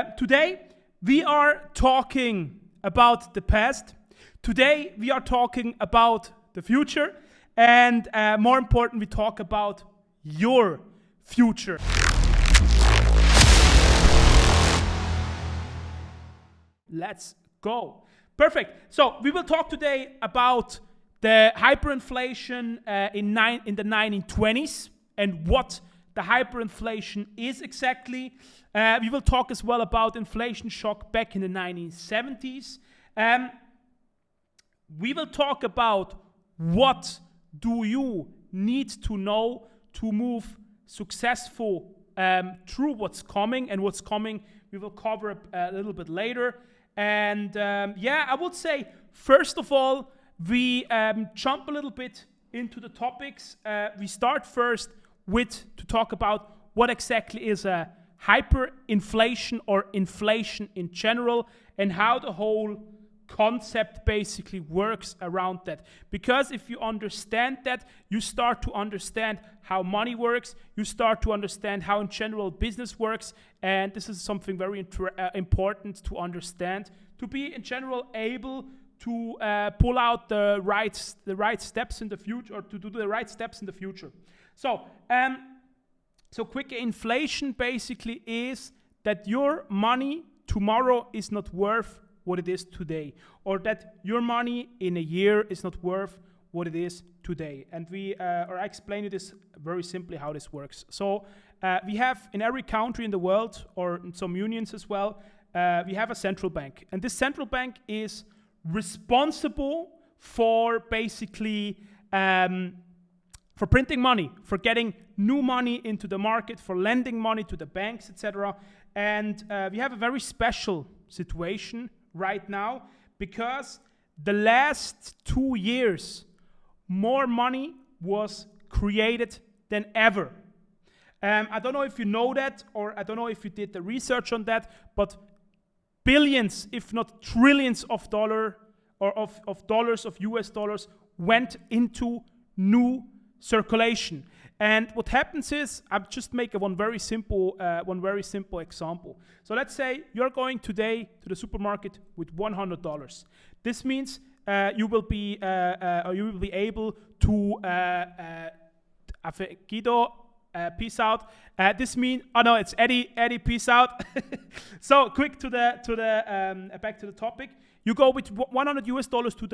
Today, we are talking about the past. Today, we are talking about the future. And more important, we talk about your future. Let's go. Perfect. So we will talk today about the hyperinflation in the 1920s and what the hyperinflation is exactly. We will talk as well about inflation shock back in the 1970s. We will talk about what do you need to know to move successful through what's coming, and what's coming we will cover a little bit later. And I would say, first of all, we jump a little bit into the topics. We start first to talk about what exactly is a hyperinflation or inflation in general, and how the whole concept basically works around that. Because if you understand that, you start to understand how money works, you start to understand how in general business works, and this is something very important to understand, to be in general able to pull out the right steps in the future, or to do the right steps in the future. So quick inflation basically is that your money tomorrow is not worth what it is today, or that your money in a year is not worth what it is today. And I explain this very simply how this works. So we have in every country in the world, or in some unions as well, we have a central bank, and this central bank is responsible for basically for printing money, for getting new money into the market, for lending money to the banks, etc. And we have a very special situation right now, because the last 2 years, more money was created than ever. I don't know if you know that, or I don't know if you did the research on that, but billions, if not trillions of dollars, of US dollars, went into new circulation. And what happens is, I'll just make one very simple example. So let's say you're going today to the supermarket with $100. This means you will be able to Guido, peace out. This means, oh no, it's Eddie, peace out. So quick back to the topic. You go with $100 to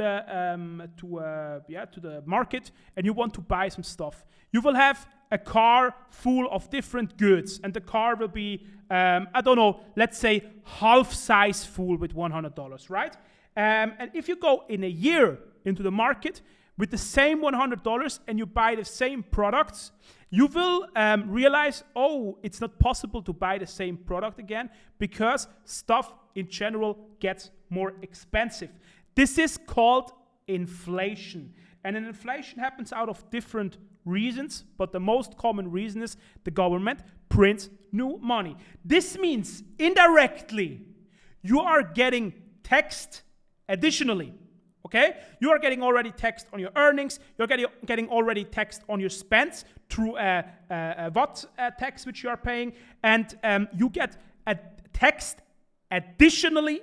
the market, and you want to buy some stuff. You will have a car full of different goods, and the car will be, let's say half size full with $100, right? And if you go in a year into the market with the same $100 and you buy the same products, you will realize, it's not possible to buy the same product again, because stuff in general gets more expensive. This is called inflation. And an inflation happens out of different reasons, but the most common reason is the government prints new money. This means indirectly you are getting taxed additionally. Okay? You are getting already taxed on your earnings. You're getting already taxed on your spends through a VAT tax which you are paying, and you get taxed additionally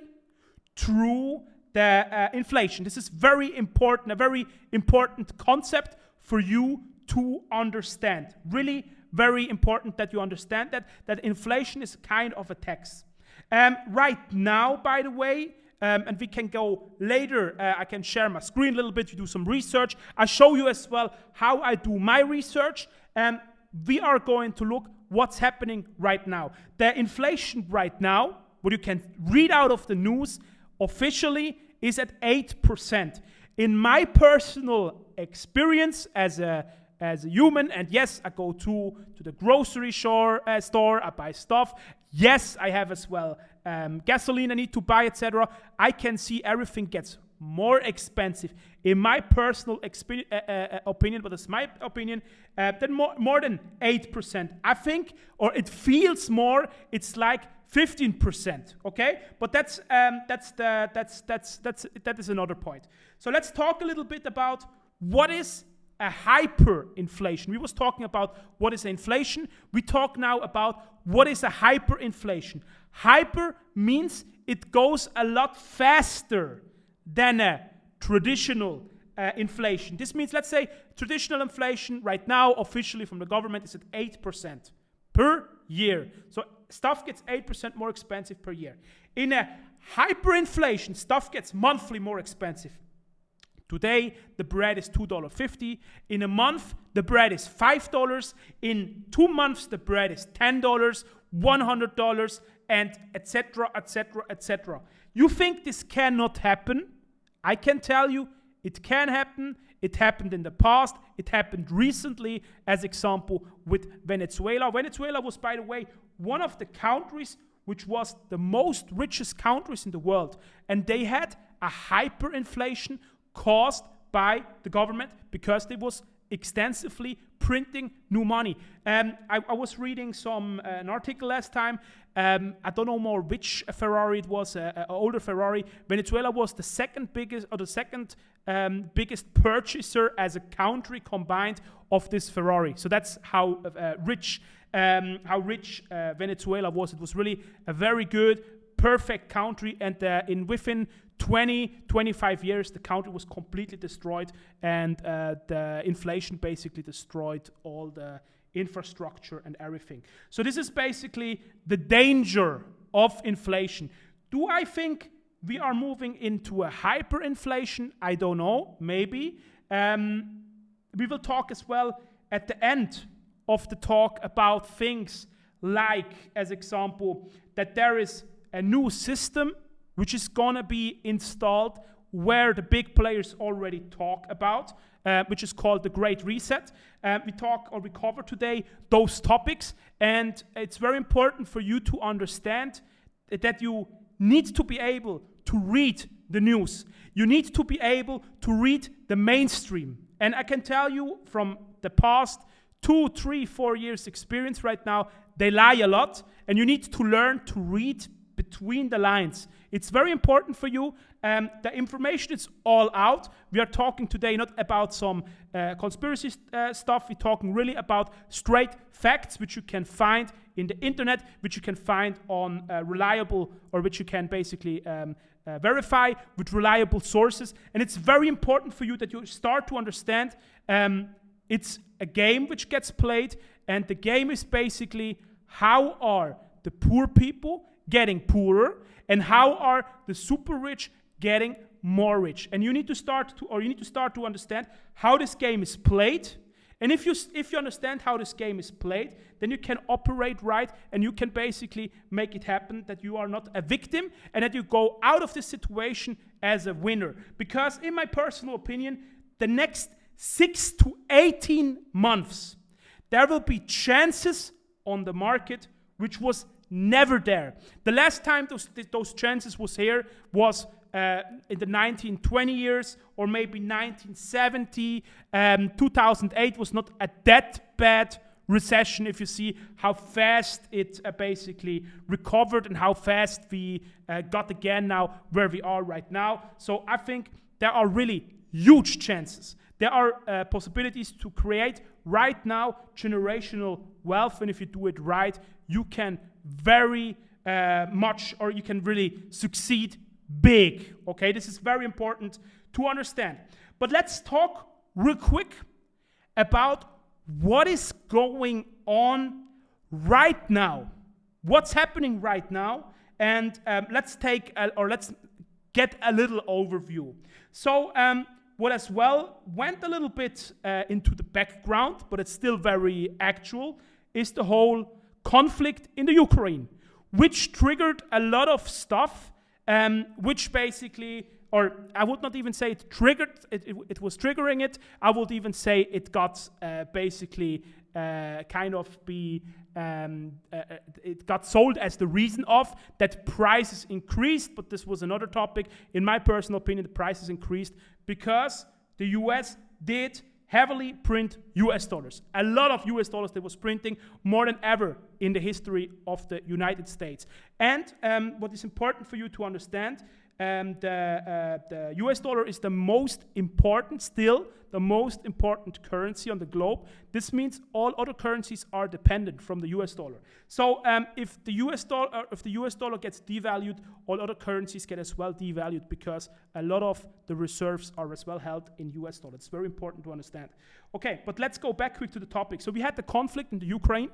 through the inflation. This is very important, a very important concept for you to understand. Really very important that you understand that inflation is kind of a tax. Right now, by the way, and we can go later, I can share my screen a little bit, you do some research. I show you as well how I do my research, and we are going to look what's happening right now. The inflation right now, what you can read out of the news officially, is at 8%. In my personal experience as a human, and yes, I go to the grocery store, I buy stuff. Yes, I have as well gasoline I need to buy, etc. I can see everything gets more expensive. In my personal opinion, but it's my opinion, then more than 8%. I think, or it feels more, it's like 15%. Okay, but that is another point. So let's talk a little bit about what is a hyperinflation. We was talking about what is inflation. We talk now about what is a hyperinflation. Hyper means it goes a lot faster than a traditional inflation. This means, let's say, traditional inflation right now officially from the government is at 8% per year. So stuff gets 8% more expensive per year. In a hyperinflation, stuff gets monthly more expensive. Today, the bread is $2.50. In a month, the bread is $5. In 2 months, the bread is $10, $100, and etc., etc., etc. You think this cannot happen? I can tell you, it can happen. It happened in the past. It happened recently, as example, with Venezuela. Venezuela was, by the way, one of the countries which was the most richest countries in the world. And they had a hyperinflation caused by the government because they was extensively printing new money. I was reading an article last time. I don't know more which Ferrari it was, an older Ferrari. Venezuela was the second biggest purchaser as a country combined of this Ferrari. So that's how rich Venezuela was. It was really a very good, perfect country, and within 25 years, the country was completely destroyed, and the inflation basically destroyed all the infrastructure and everything. So this is basically the danger of inflation. Do I think we are moving into a hyperinflation? I don't know, maybe. We will talk as well at the end of the talk about things like, as example, that there is a new system which is gonna be installed where the big players already talk about, which is called the Great Reset. We cover today those topics, and it's very important for you to understand that you need to be able to read the news. You need to be able to read the mainstream. And I can tell you from the past 2, 3, 4 years experience right now, they lie a lot, and you need to learn to read between the lines. It's very important for you. The information is all out. We are talking today not about some conspiracy stuff. We're talking really about straight facts, which you can find in the internet, which you can find on reliable, or which you can basically verify with reliable sources. And it's very important for you that you start to understand it's a game which gets played, and the game is basically how are the poor people getting poorer, and how are the super rich getting more rich. And you need to start to understand how this game is played. And if you understand how this game is played, then you can operate right, and you can basically make it happen that you are not a victim, and that you go out of this situation as a winner. Because in my personal opinion, the next 6 to 18 months, there will be chances on the market which was never there. The last time those chances was here was in the 1920 years, or maybe 1970. 2008 was not a that bad recession if you see how fast it basically recovered and how fast we got again now where we are right now. So I think there are really huge chances. There are possibilities to create right now generational wealth, and if you do it right, you can very much, or you can really succeed big. Okay, this is very important to understand. But let's talk real quick about what is going on right now. What's happening right now? And let's get a little overview. So what as well went a little bit into the background, but it's still very actual, is the whole conflict in the Ukraine, which triggered a lot of stuff, which basically, or I would not even say it triggered, it was triggering it. I would even say it got basically it got sold as the reason of that prices increased, but this was another topic. In my personal opinion, the prices increased because the US did heavily print US dollars. A lot of US dollars they was printing, more than ever in the history of the United States. And what is important for you to understand, the US dollar is the most important, still the most important currency on the globe. This means all other currencies are dependent from the US dollar. So if the US dollar gets devalued, all other currencies get as well devalued, because a lot of the reserves are as well held in US dollar. It's very important to understand. Okay, but let's go back quick to the topic. So we had the conflict in the Ukraine.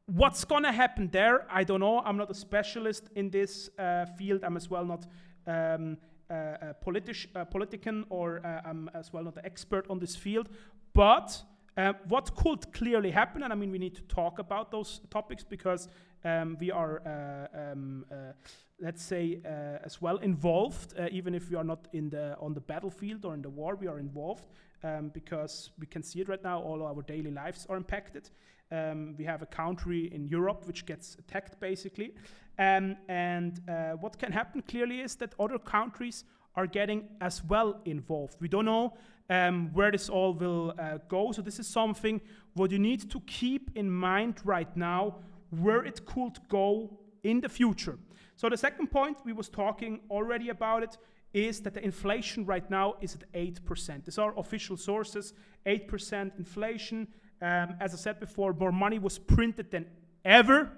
What's gonna happen there? I don't know. I'm not a specialist in this field. I'm as well not a politician, or I'm as well not an expert on this field. But what could clearly happen, and I mean, we need to talk about those topics, because we are, let's say, as well involved, even if we are not on the battlefield or in the war, we are involved, because we can see it right now. All our daily lives are impacted. We have a country in Europe which gets attacked, basically. What can happen clearly is that other countries are getting as well involved. We don't know where this all will go. So this is something what you need to keep in mind right now, where it could go in the future. So the second point, we was talking already about it, is that the inflation right now is at 8%. These are official sources, 8% inflation. As I said before, more money was printed than ever.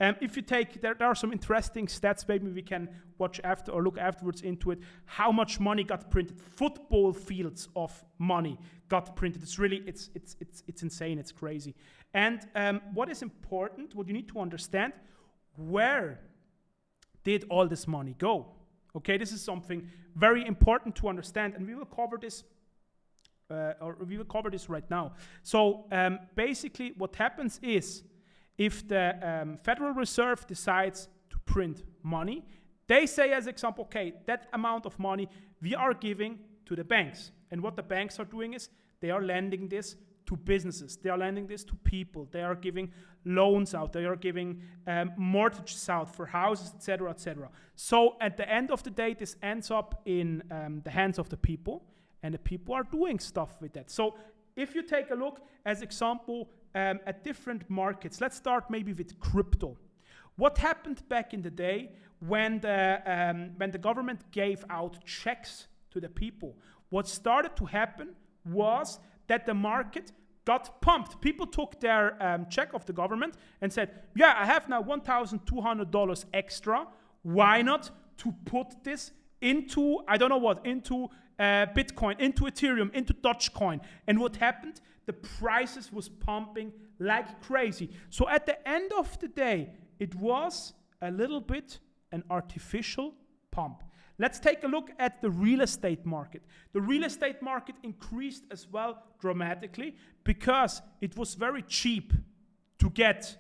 If you take, there are some interesting stats, maybe we can watch after or look afterwards into it, how much money got printed. Football fields of money got printed. It's really, it's insane, it's crazy. And what is important, what you need to understand, where did all this money go? Okay, this is something very important to understand, and we will cover this right now. So basically what happens is, if the Federal Reserve decides to print money, they say, as example, okay, that amount of money we are giving to the banks. And what the banks are doing is, they are lending this to businesses. They are lending this to people. They are giving loans out. They are giving mortgages out for houses, etc., etc. So at the end of the day, this ends up in the hands of the people, and the people are doing stuff with that. So if you take a look, as example, at different markets, let's start maybe with crypto. What happened back in the day when the government gave out checks to the people? What started to happen was that the market got pumped. People took their check of the government and said, yeah, I have now $1,200 extra. Why not to put this into, I don't know what, into Bitcoin, into Ethereum, into Dogecoin. And what happened? The prices was pumping like crazy. So at the end of the day, it was a little bit an artificial pump. Let's take a look at the real estate market. The real estate market increased as well dramatically because it was very cheap to get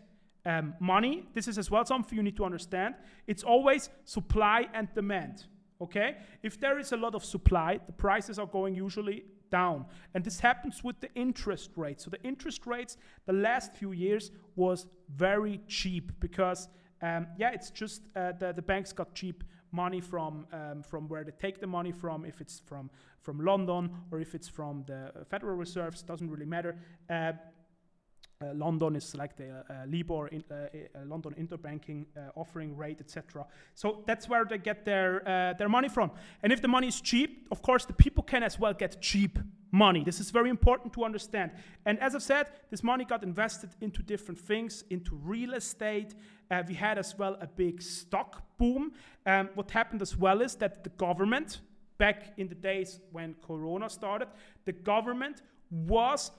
money. This is as well something you need to understand. It's always supply and demand. Okay? If there is a lot of supply, the prices are going usually down. And this happens with the interest rates. So the interest rates the last few years was very cheap because, it's just the banks got cheap money from where they take the money from, if it's from London or if it's from the Federal Reserves, doesn't really matter. London is like the LIBOR, London interbanking offering rate, etc. So that's where they get their money from. And if the money is cheap, of course, the people can as well get cheap money. This is very important to understand. And as I've said, this money got invested into different things, into real estate. We had as well a big stock boom. What happened as well is that the government, back in the days when Corona started, the government was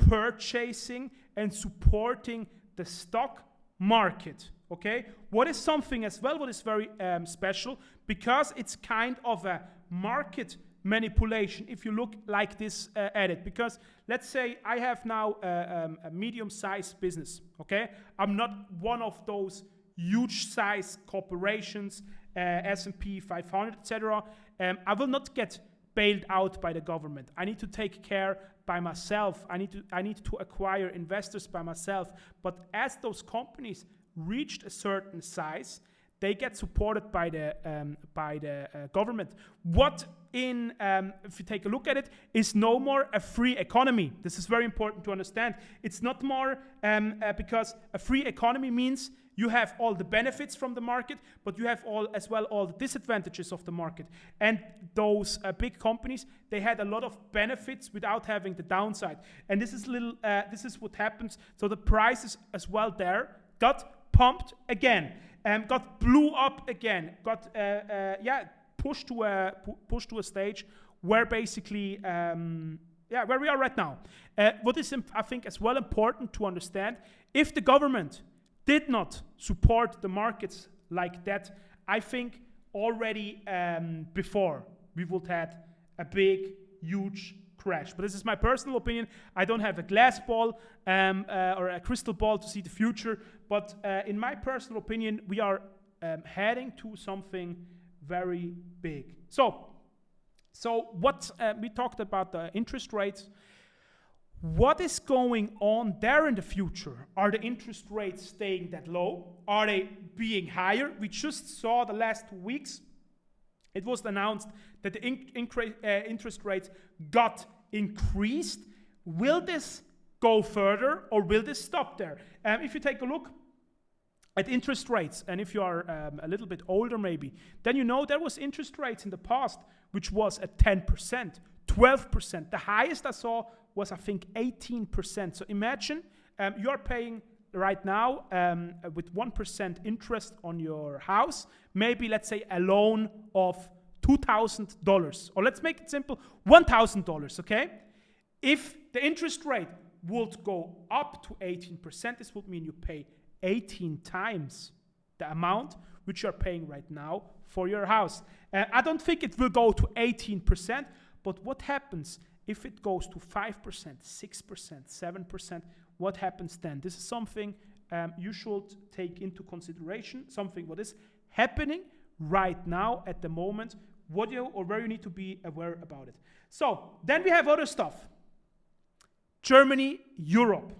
purchasing and supporting the stock market, okay? What is something as well, what is very special, because it's kind of a market manipulation if you look like this at it. Because let's say I have now a medium-sized business, okay? I'm not one of those huge-size corporations, S&P 500, etc. I will not get bailed out by the government. I need to take care by myself. I need to acquire investors by myself. But as those companies reached a certain size, they get supported by the government. What if you take a look at it, is no more a free economy. This is very important to understand. It's not more because a free economy means you have all the benefits from the market, but you have as well all the disadvantages of the market. And those big companies, they had a lot of benefits without having the downside. And this is what happens. So the prices as well there got pumped again, got blew up again, got pushed to a stage where basically where we are right now. What is I think as well important to understand, if the government did not support the markets like that, I think already before we would have a big, huge crash. But this is my personal opinion. I don't have a glass ball or a crystal ball to see the future. But in my personal opinion, we are heading to something very big. So what we talked about the interest rates. What is going on there in the future? Are the interest rates staying that low? Are they being higher? We just saw the last 2 weeks, it was announced that the interest rates got increased. Will this go further or will this stop there? If you take a look at interest rates, and if you are a little bit older maybe, then you know there was interest rates in the past which was at 10%, 12%. The highest I saw was, I think, 18%. So imagine you are paying right now with 1% interest on your house, maybe let's say a loan of $2,000, or let's make it simple, $1,000, okay? If the interest rate would go up to 18%, this would mean you pay 18 times the amount which you're paying right now for your house. I don't think it will go to 18%, but what happens if it goes to 5%, 6%, 7%, what happens then? This is something you should take into consideration, something what is happening right now at the moment, where you need to be aware about it. So then we have other stuff. Germany, Europe.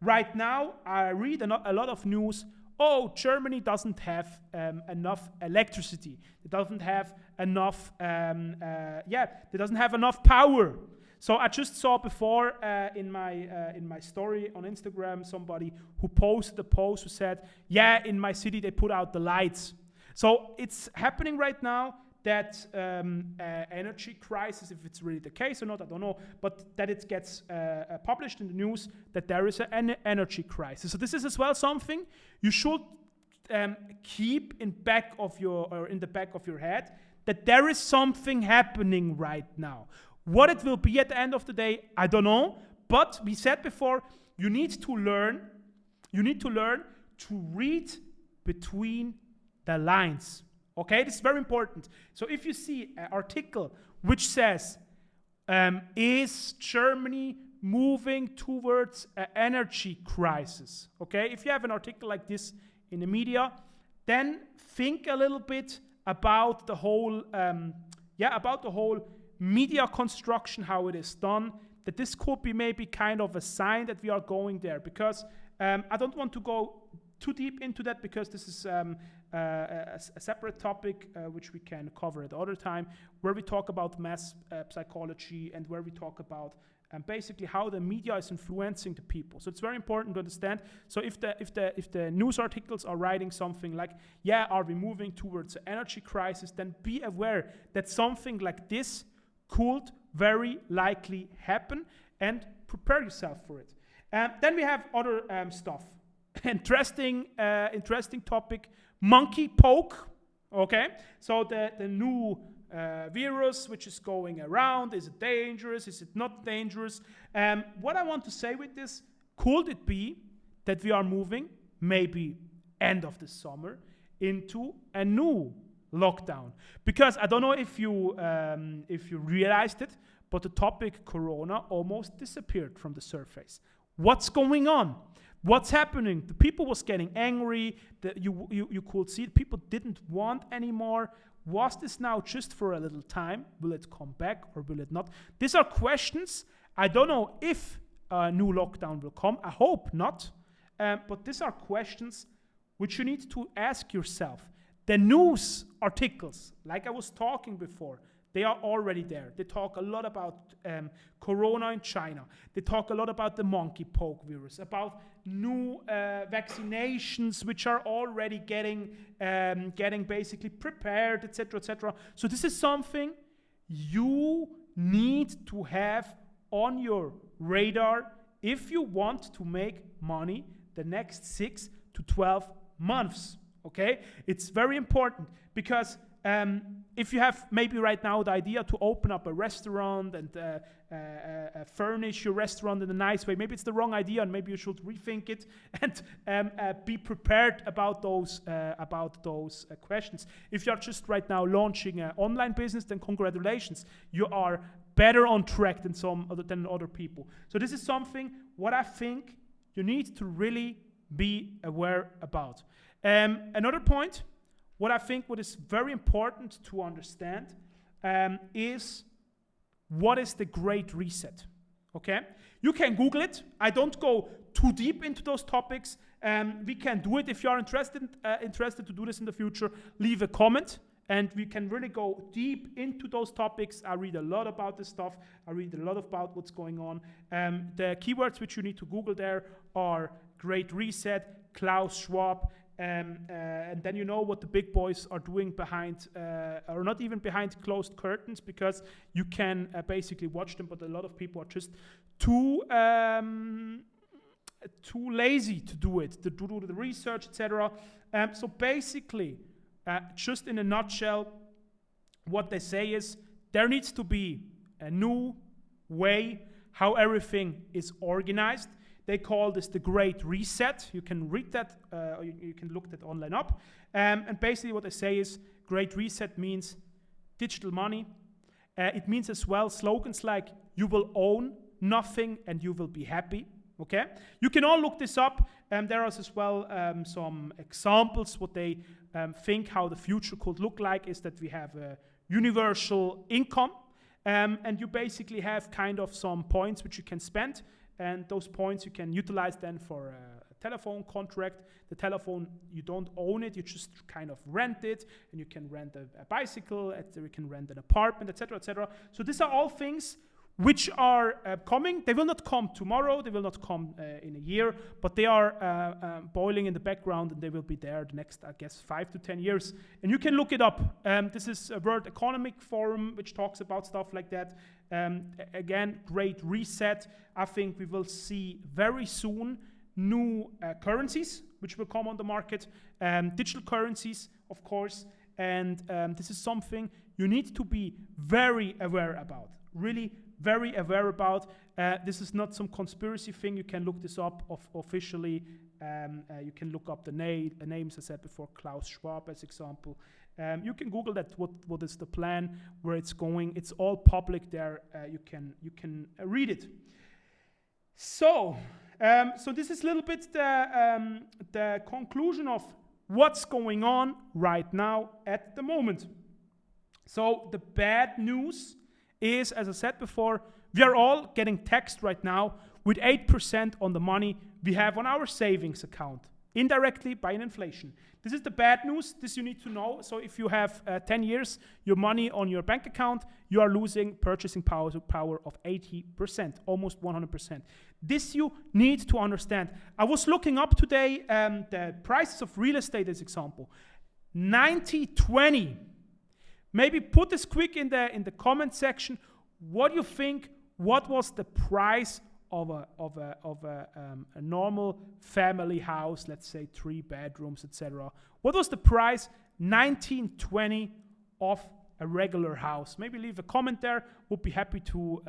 Right now, I read a lot of news. Oh, Germany doesn't have enough electricity. It doesn't have enough. It doesn't have enough power. So I just saw before in my story on Instagram somebody who posted a post who said, "Yeah, in my city they put out the lights." So it's happening right now that energy crisis, if it's really the case or not, I don't know, but that it gets published in the news that there is an energy crisis. So this is as well something you should keep in the back of your head, that there is something happening right now. What it will be at the end of the day, I don't know, but we said before, you need to learn to read between the lines. Okay, this is very important. So if you see an article which says, is Germany moving towards an energy crisis? Okay, if you have an article like this in the media, then think a little bit about the whole, media construction, how it is done, that this could be maybe kind of a sign that we are going there. Because I don't want to go too deep into that, because this is a separate topic which we can cover at other time, where we talk about mass psychology and where we talk about basically how the media is influencing the people. So it's very important to understand. So if the news articles are writing something like, yeah, are we moving towards an energy crisis, then be aware that something like this could very likely happen, and prepare yourself for it. Then we have other stuff. Interesting topic, monkeypox. Okay, so the new virus which is going around, is it dangerous? Is it not dangerous? What I want to say with this, could it be that we are moving, maybe end of the summer, into a new lockdown? Because I don't know if you realized it, but the topic Corona almost disappeared from the surface. What's going on? What's happening? The people was getting angry. You could see people didn't want anymore. Was this now just for a little time? Will it come back or will it not? These are questions. I don't know if a new lockdown will come. I hope not. But these are questions which you need to ask yourself. The news articles, like I was talking before, They are already there. They talk a lot about Corona in China. They talk a lot about the monkeypox virus, about new vaccinations which are already getting basically prepared, etc., etc. So this is something you need to have on your radar if you want to make money the next 6 to 12 months. Okay, it's very important because if you have maybe right now the idea to open up a restaurant and furnish your restaurant in a nice way, maybe it's the wrong idea and maybe you should rethink it and be prepared about those questions. If you're just right now launching an online business, then congratulations, you are better on track than other people. So this is something what I think you need to really be aware about. Another point, what I think what is very important to understand is what is the Great Reset, okay? You can Google it. I don't go too deep into those topics. We can do it if you are interested to do this in the future. Leave a comment and we can really go deep into those topics. I read a lot about this stuff. I read a lot about what's going on. The keywords which you need to Google there are Great Reset, Klaus Schwab, and then you know what the big boys are doing behind, or not even behind closed curtains, because you can basically watch them, but a lot of people are just too lazy to do it, to do the research, etc. So basically, just in a nutshell, what they say is there needs to be a new way how everything is organized. They call this the Great Reset. You can read that, or you can look that online up. And basically what they say is Great Reset means digital money. It means as well slogans like you will own nothing and you will be happy. Okay? You can all look this up. There are as well some examples what they think how the future could look like is that we have a universal income. And you basically have kind of some points which you can spend. And those points you can utilize then for a telephone contract. The telephone, you don't own it, you just kind of rent it, and you can rent a bicycle, you can rent an apartment, etc., etc. So these are all things which are coming. They will not come tomorrow, they will not come in a year, but they are boiling in the background and they will be there the next, I guess, 5 to 10 years. And you can look it up. This is a World Economic Forum which talks about stuff like that. Again, Great Reset. I think we will see very soon new currencies which will come on the market, digital currencies, of course, and this is something you need to be very aware about, really very aware about. This is not some conspiracy thing. You can look this up officially. You can look up the names I said before, Klaus Schwab as example. You can Google that. What is the plan? Where it's going? It's all public there. You can read it. So this is a little bit the conclusion of what's going on right now at the moment. So the bad news is, as I said before, we are all getting taxed right now with 8% on the money we have on our savings account, indirectly by an inflation. This is the bad news. This you need to know. So if you have 10 years, your money on your bank account, you are losing purchasing power of 80%, almost 100%. This you need to understand. I was looking up today the prices of real estate as example. 90-20. Maybe put this quick in the comment section. What do you think? What was the price of a normal family house? Let's say 3 bedrooms, etc. What was the price 1920 of a regular house? Maybe leave a comment there. Would be happy to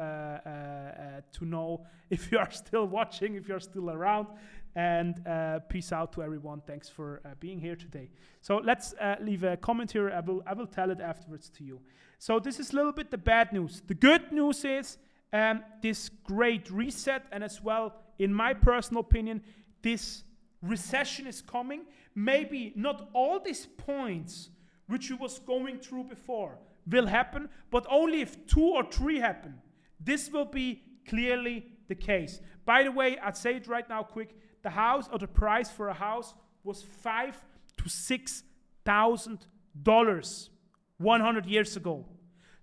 know if you are still watching, if you're still around. And peace out to everyone. Thanks for being here today. So let's leave a comment here. I will tell it afterwards to you. So this is a little bit the bad news. The good news is this Great Reset, and as well, in my personal opinion, this recession is coming. Maybe not all these points which you was going through before will happen, but only if 2 or 3 happen. This will be clearly the case. By the way, I'd say it right now quick. The house, or the price for a house, was $5,000 to $6,000 100 years ago.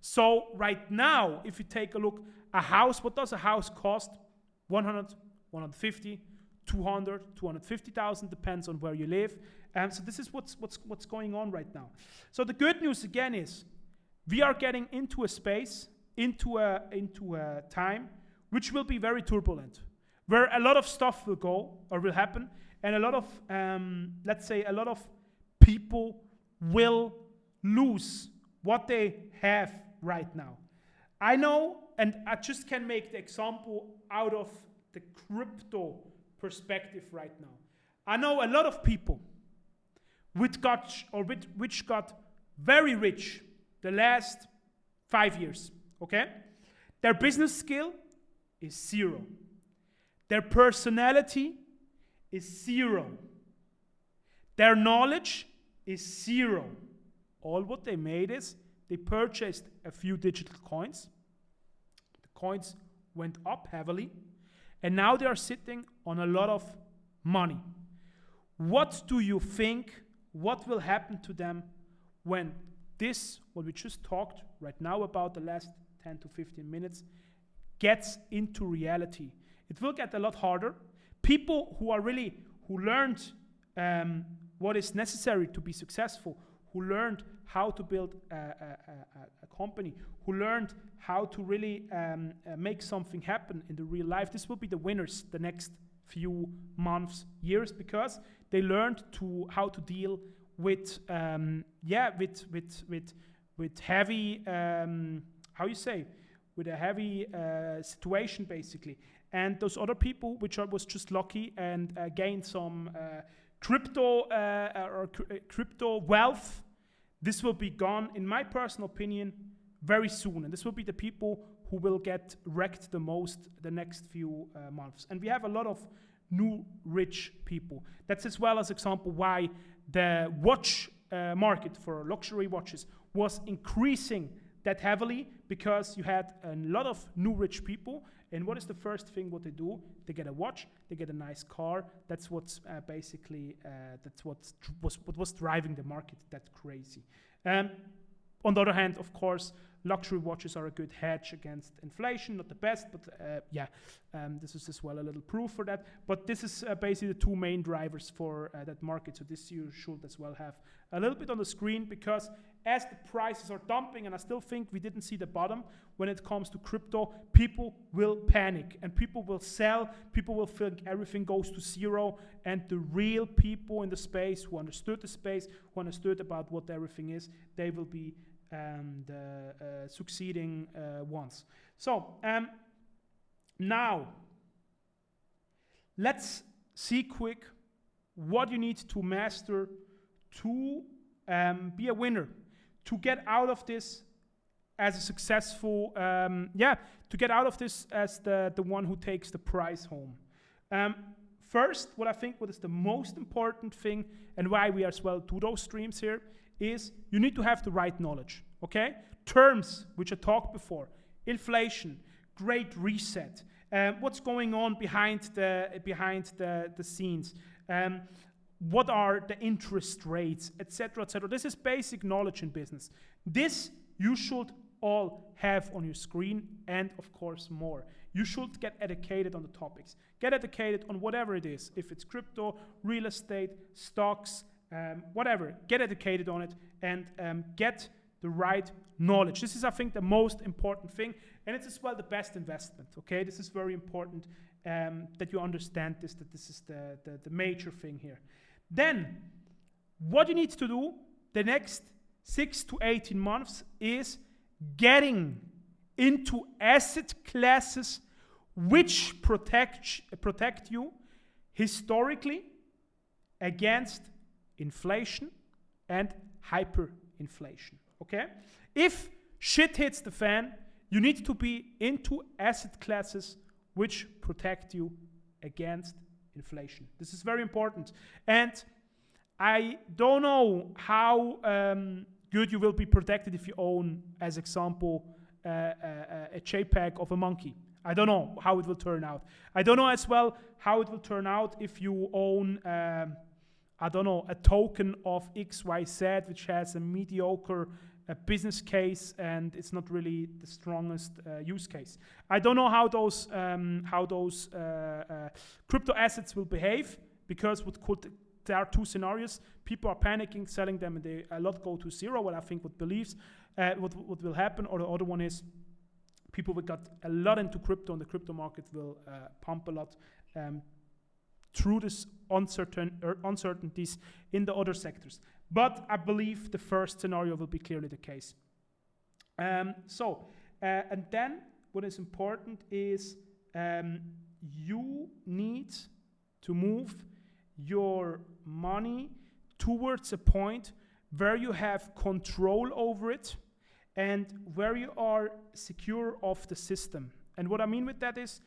So right now, if you take a look, a house, what does a house cost? 100, 150, 200, 250,000, depends on where you live. So this is what's going on right now. So the good news again is we are getting into a space, into a time which will be very turbulent, where a lot of stuff will go or will happen, and a lot of, let's say, a lot of people will lose what they have right now. I know, and I just can make the example out of the crypto perspective right now. I know a lot of people which got very rich the last 5 years, okay? Their business skill is zero. Their personality is zero. Their knowledge is zero. All what they made is they purchased a few digital coins. The coins went up heavily, and now they are sitting on a lot of money. What do you think, what will happen to them when this, what we just talked right now about the last 10 to 15 minutes, gets into reality? It will get a lot harder. People who learned what is necessary to be successful, who learned how to build a company, who learned how to really make something happen in the real life, this will be the winners the next few months, years, because they learned how to deal with heavy, with a heavy situation basically. And those other people, which was just lucky and gained some crypto wealth, this will be gone, in my personal opinion, very soon. And this will be the people who will get wrecked the most the next few months. And we have a lot of new rich people. That's as well as example why the watch market for luxury watches was increasing that heavily, because you had a lot of new rich people. And what is the first thing what they do? They get a watch, they get a nice car. That's what's what was driving the market that crazy. On the other hand, of course, luxury watches are a good hedge against inflation. Not the best, but this is as well a little proof for that. But this is basically the two main drivers for that market. So this you should as well have a little bit on the screen, because as the prices are dumping, and I still think we didn't see the bottom when it comes to crypto, people will panic and people will sell. People will think everything goes to zero, and the real people in the space who understood the space, who understood about what everything is, they will be the succeeding ones. So now let's see quick what you need to master to be a winner, to get out of this as a successful, to get out of this as the one who takes the prize home. First, what I think what is the most important thing, and why we as well do those streams here, is you need to have the right knowledge, okay? Terms which I talked before: inflation, great reset, what's going on behind the scenes, what are the interest rates, etc., etc. This is basic knowledge in business. This you should all have on your screen, and of course more. You should get educated on the topics. Get educated on whatever it is. If it's crypto, real estate, stocks, whatever. Get educated on it and get the right knowledge. This is, I think, the most important thing, and it's as well the best investment. Okay, this is very important that you understand this. That this is the major thing here. Then, what you need to do the next 6 to 18 months is getting into asset classes which protect you historically against inflation and hyperinflation. Okay? If shit hits the fan, you need to be into asset classes which protect you against inflation. This is very important. And I don't know how good you will be protected if you own, as example, a JPEG of a monkey. I don't know how it will turn out. I don't know as well how it will turn out if you own, I don't know, a token of XYZ which has a mediocre a business case, and it's not really the strongest use case. I don't know how those crypto assets will behave, because there are two scenarios. People are panicking, selling them, and a lot go to zero. What I think what will happen, or the other one is people will get a lot into crypto, and the crypto market will pump a lot through this uncertainties in the other sectors. But I believe the first scenario will be clearly the case. And then what is important is you need to move your money towards a point where you have control over it and where you are secure of the system. And what I mean with that is,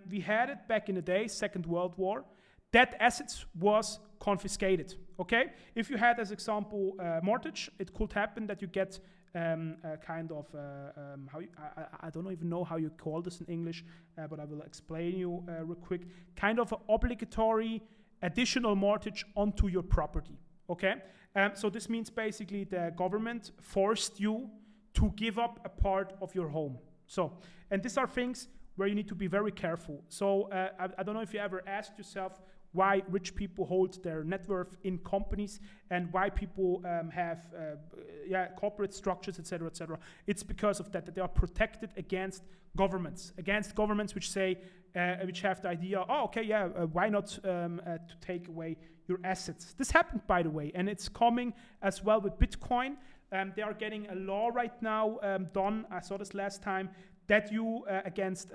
we had it back in the day, Second World War. That assets was confiscated, okay? If you had, as example, mortgage, it could happen that you get a kind of, I don't even know how you call this in English, but I will explain you real quick, kind of an obligatory additional mortgage onto your property, okay? So this means basically the government forced you to give up a part of your home. So, and these are things where you need to be very careful. So I don't know if you ever asked yourself why rich people hold their net worth in companies, and why people have corporate structures, etc., etc. It's because of that they are protected against governments which say, which have the idea, why not to take away your assets. This happened, by the way, and it's coming as well with Bitcoin. They are getting a law right now done, I saw this last time, that you, against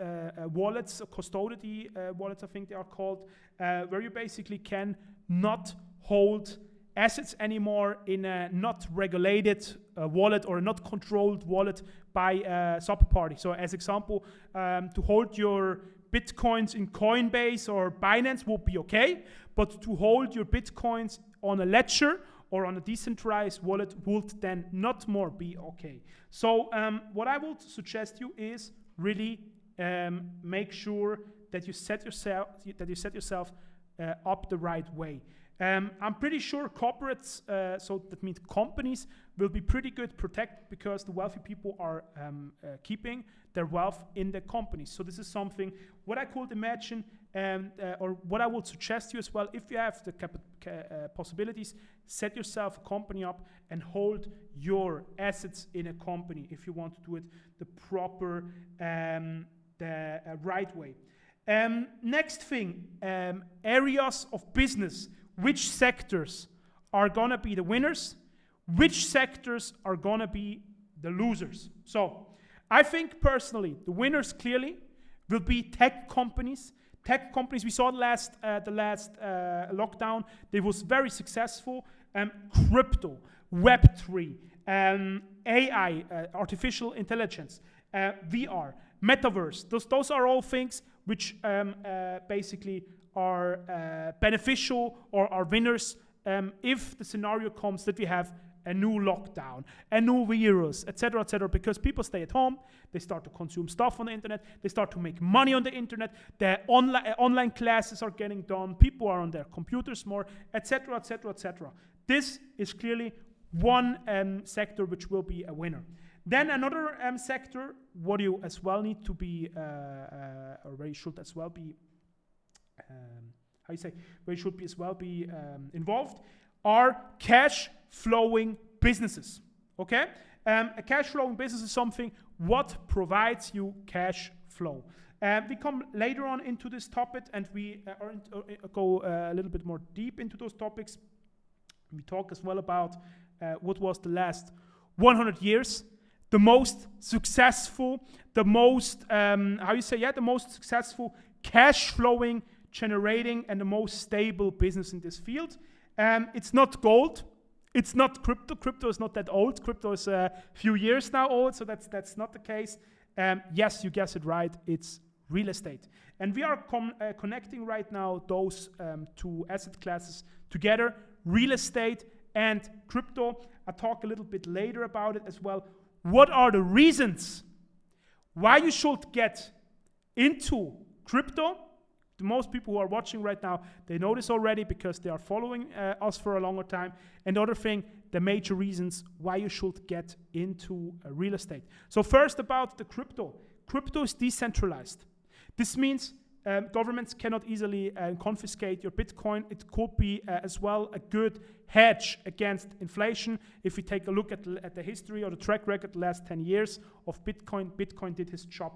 wallets, custody wallets I think they are called, where you basically can not hold assets anymore in a not regulated wallet or a not controlled wallet by a sub-party. So as example, to hold your Bitcoins in Coinbase or Binance will be okay, but to hold your Bitcoins on a ledger or on a decentralized wallet would then not more be okay. So what I would suggest you is really make sure that you set yourself up the right way. I'm pretty sure corporates, so that means companies, will be pretty good protected because the wealthy people are keeping their wealth in the companies. So this is something what I could imagine, or what I would suggest you as well, if you have the possibilities, set yourself a company up and hold your assets in a company if you want to do it the proper, the right way. Next thing, areas of business. Which sectors are gonna be the winners? Which sectors are gonna be the losers? So I think personally, the winners clearly will be tech companies. Tech companies, we saw the last lockdown, they was very successful. Crypto, Web3, AI, artificial intelligence, VR, metaverse. Those are all things which basically are beneficial or are winners if the scenario comes that we have a new lockdown, a new virus, etc., because people stay at home, they start to consume stuff on the internet, they start to make money on the internet, the online classes are getting done, people are on their computers more, etc. This is clearly one sector which will be a winner. Then another sector, what you as well need to be, or where you should as well be, where you should be as well be involved, are cash flowing businesses. Okay, a cash flowing business is something what provides you cash flow. We come later on into this topic, and we go a little bit more deep into those topics. We talk as well about what was the last 100 years, the most successful, the most the most successful cash flowing, generating, and the most stable business in this field. It's not gold. It's not crypto. Crypto is not that old. Crypto is a few years now old, so that's not the case. Yes, you guessed it right. It's real estate. And we are connecting right now those two asset classes together, real estate and crypto. I'll talk a little bit later about it as well. What are the reasons why you should get into crypto? most people who are watching right now, they know this already because they are following us for a longer time. And the other thing, the major reasons why you should get into real estate. So first about the crypto. Crypto is decentralized. This means governments cannot easily confiscate your Bitcoin. It could be as well a good hedge against inflation. If we take a look at the history or the track record the last 10 years of Bitcoin, Bitcoin did his job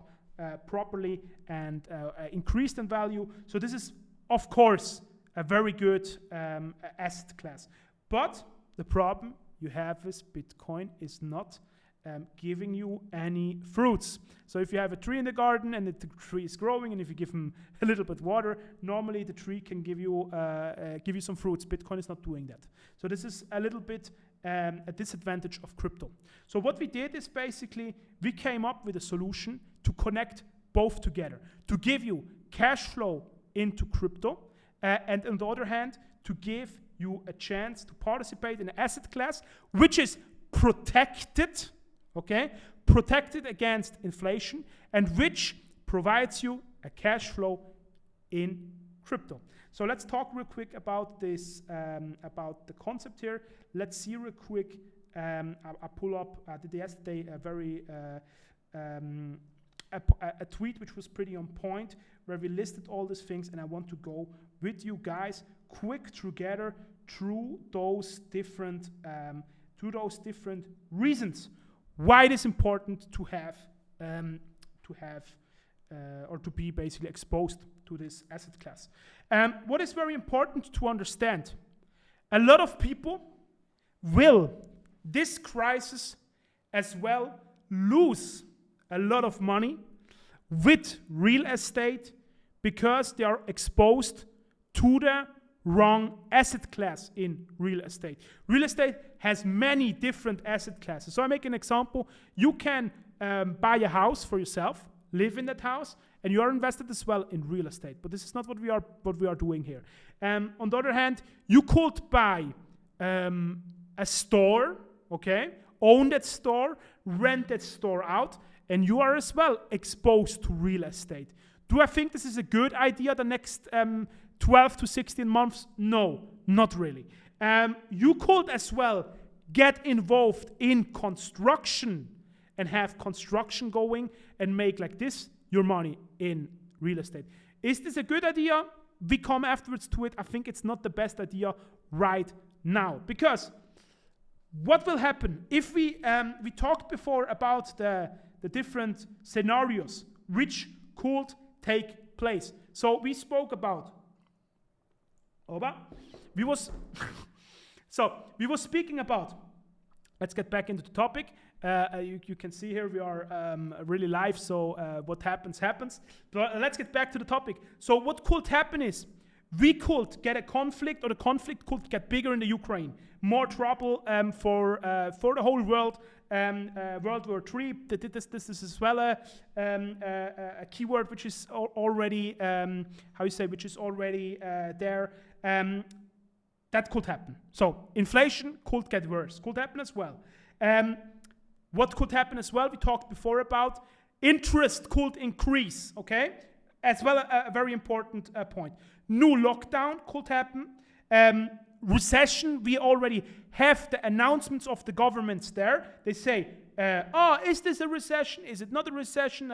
properly and increased in value. So this is, of course, a very good asset class. But the problem you have is Bitcoin is not giving you any fruits. So if you have a tree in the garden and the tree is growing, and if you give them a little bit water, normally the tree can give you some fruits. Bitcoin is not doing that. So this is a little bit a disadvantage of crypto. So what we did is basically we came up with a solution to connect both together, to give you cash flow into crypto, and on the other hand, to give you a chance to participate in an asset class which is protected, okay, protected against inflation, and which provides you a cash flow in crypto. So let's talk real quick about this, about the concept here. Let's see real quick. I pull up, I did yesterday a very a tweet which was pretty on point, where we listed all these things, and I want to go with you guys quick together through those different reasons why it is important to have or to be basically exposed to this asset class. What is very important to understand, a lot of people will, this crisis as well, lose a lot of money with real estate because they are exposed to the wrong asset class in real estate. Real estate has many different asset classes. So I make an example. You can buy a house for yourself, live in that house, and you are invested as well in real estate. But this is not what we are doing here. On the other hand, you could buy a store, okay, own that store, rent that store out, and you are as well exposed to real estate. Do I think this is a good idea the next 12 to 16 months? No, not really. You could as well get involved in construction and have construction going and make like this your money in real estate. Is this a good idea? We come afterwards to it. I think it's not the best idea right now, because what will happen if we talked before about the different scenarios which could take place. So we spoke about we was speaking about, let's get back into the topic. You can see here we are really live, so what happens. But let's get back to the topic. So what could happen is we could get a conflict, or the conflict could get bigger in the Ukraine. More trouble for the whole world. World War III. This is as well a keyword which is already which is already there. That could happen. So inflation could get worse. Could happen as well. What could happen as well? We talked before about interest could increase. Okay, as well a very important point. New lockdown could happen. Recession, we already have the announcements of the governments there. They say, is this a recession? Is it not a recession?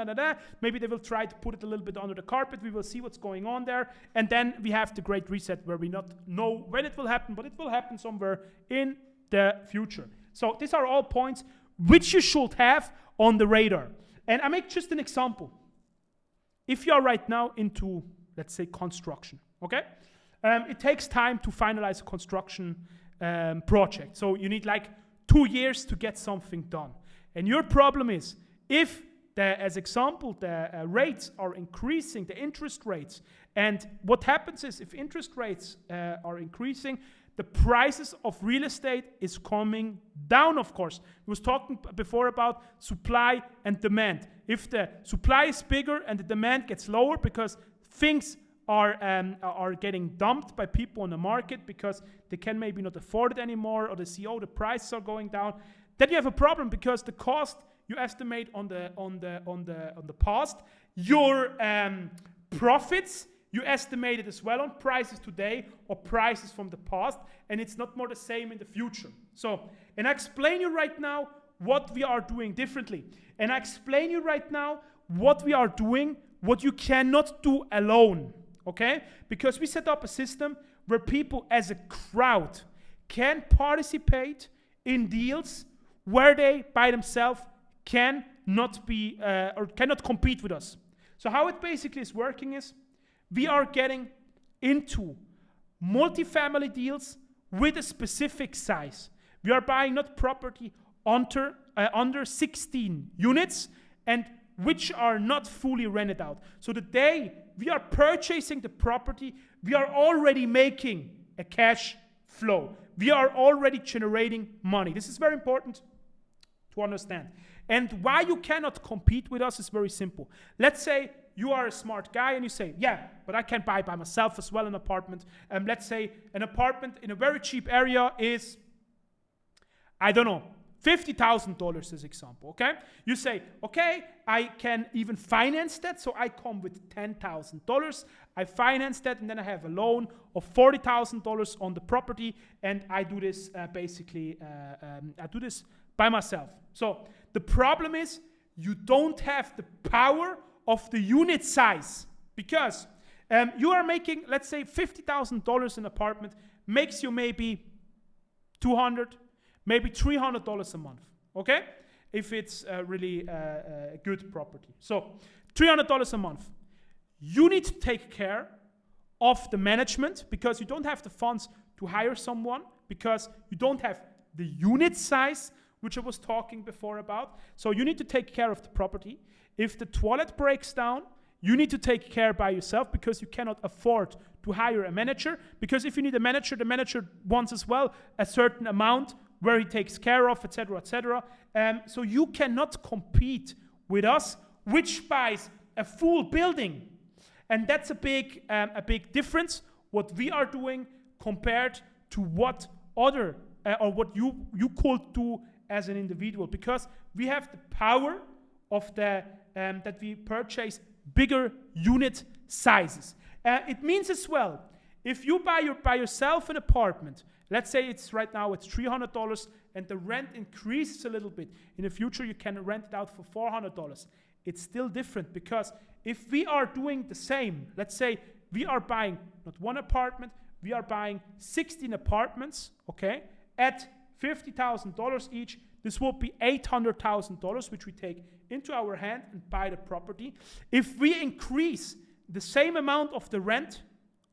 Maybe they will try to put it a little bit under the carpet. We will see what's going on there. And then we have the Great Reset, where we not know when it will happen, but it will happen somewhere in the future. So these are all points which you should have on the radar. And I make just an example. If you are right now into, let's say, construction, okay? It takes time to finalize a construction project. So you need like 2 years to get something done. And your problem is, if, as example, the rates are increasing, the interest rates, and what happens is, if interest rates are increasing, the prices of real estate is coming down, of course. We was talking before about supply and demand. If the supply is bigger and the demand gets lower because things are getting dumped by people on the market because they can maybe not afford it anymore, or they see, the prices are going down, then you have a problem, because the cost you estimate on the past, your profits You estimate it as well on prices today or prices from the past, and it's not more the same in the future. So, and I explain you right now what we are doing differently. And I explain you right now what we are doing, what you cannot do alone, okay? Because we set up a system where people as a crowd can participate in deals where they by themselves cannot be or cannot compete with us. So how it basically is working is we are getting into multifamily deals with a specific size. We are buying not property under 16 units and which are not fully rented out. So the day we are purchasing the property, we are already making a cash flow. We are already generating money. This is very important to understand. And why you cannot compete with us is very simple. Let's say you are a smart guy and you say, yeah, but I can buy by myself as well an apartment. Let's say an apartment in a very cheap area is, I don't know, $50,000 as example, okay? You say, okay, I can even finance that, so I come with $10,000. I finance that, and then I have a loan of $40,000 on the property, and I do this I do this by myself. So the problem is you don't have the power of the unit size because you are making, let's say, $50,000 an apartment makes you maybe $200, maybe $300 a month, okay? If it's really a good property. So $300 a month. You need to take care of the management because you don't have the funds to hire someone because you don't have the unit size, which I was talking before about. So you need to take care of the property. If the toilet breaks down, you need to take care by yourself because you cannot afford to hire a manager. Because if you need a manager, the manager wants as well a certain amount where he takes care of, etc., etc. So you cannot compete with us, which buys a full building. And that's a big difference, what we are doing compared to what other, or what you could do as an individual. Because we have the power of that we purchase bigger unit sizes. It means as well, if you buy yourself an apartment, let's say it's right now it's $300 and the rent increases a little bit. In the future, you can rent it out for $400. It's still different because if we are doing the same, let's say we are buying not one apartment, we are buying 16 apartments, okay, at $50,000 each. This will be $800,000, which we take into our hand and buy the property. If we increase the same amount of the rent,